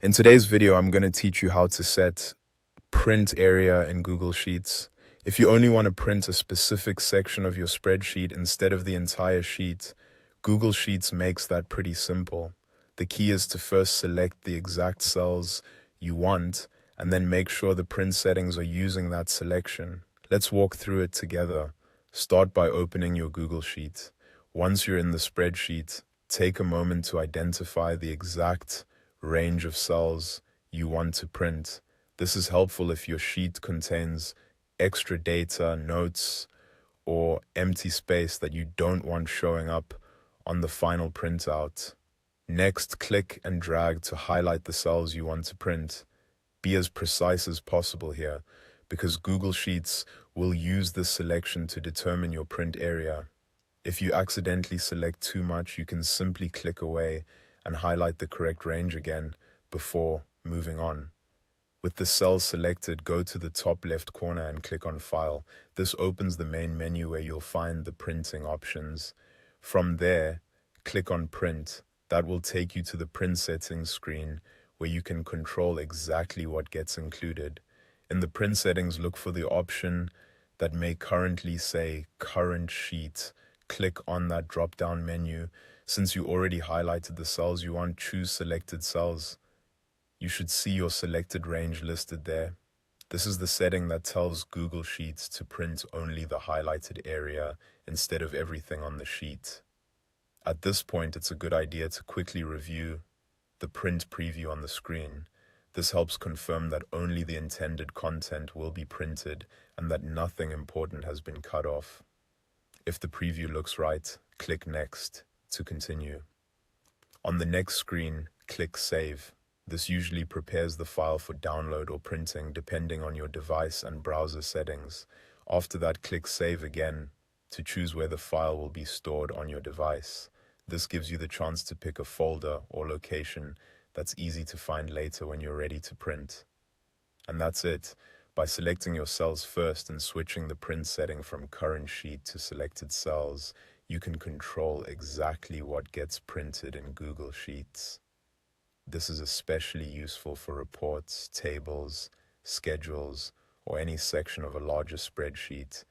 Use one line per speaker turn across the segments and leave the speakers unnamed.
In today's video, I'm going to teach you how to set print area in Google Sheets. If you only want to print a specific section of your spreadsheet instead of the entire sheet, Google Sheets makes that pretty simple. The key is to first select the exact cells you want and then make sure the print settings are using that selection. Let's walk through it together. Start by opening your Google Sheet. Once you're in the spreadsheet, take a moment to identify the exact range of cells you want to print. This is helpful if your sheet contains extra data, notes, or empty space that you don't want showing up on the final printout. Next, click and drag to highlight the cells you want to print. Be as precise as possible here, because Google Sheets will use this selection to determine your print area. If you accidentally select too much, you can simply click away and highlight the correct range again before moving on. With the cells selected, go to the top left corner and click on File. This opens the main menu where you'll find the printing options. From there, click on Print. That will take you to the print settings screen where you can control exactly what gets included. In the print settings, look for the option that may currently say Current Sheet. Click on that drop-down menu. Since you already highlighted the cells you want, choose Selected Cells. You should see your selected range listed there. This is the setting that tells Google Sheets to print only the highlighted area instead of everything on the sheet. At this point, it's a good idea to quickly review the print preview on the screen. This helps confirm that only the intended content will be printed and that nothing important has been cut off. If the preview looks right, click Next to continue. On the next screen, click Save. This usually prepares the file for download or printing depending on your device and browser settings. After that, click Save again to choose where the file will be stored on your device. This gives you the chance to pick a folder or location that's easy to find later when you're ready to print. And that's it. By selecting your cells first and switching the print setting from current sheet to selected cells, you can control exactly what gets printed in Google Sheets. This is especially useful for reports, tables, schedules, or any section of a larger spreadsheet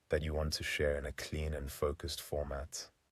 that you want to share in a clean and focused format.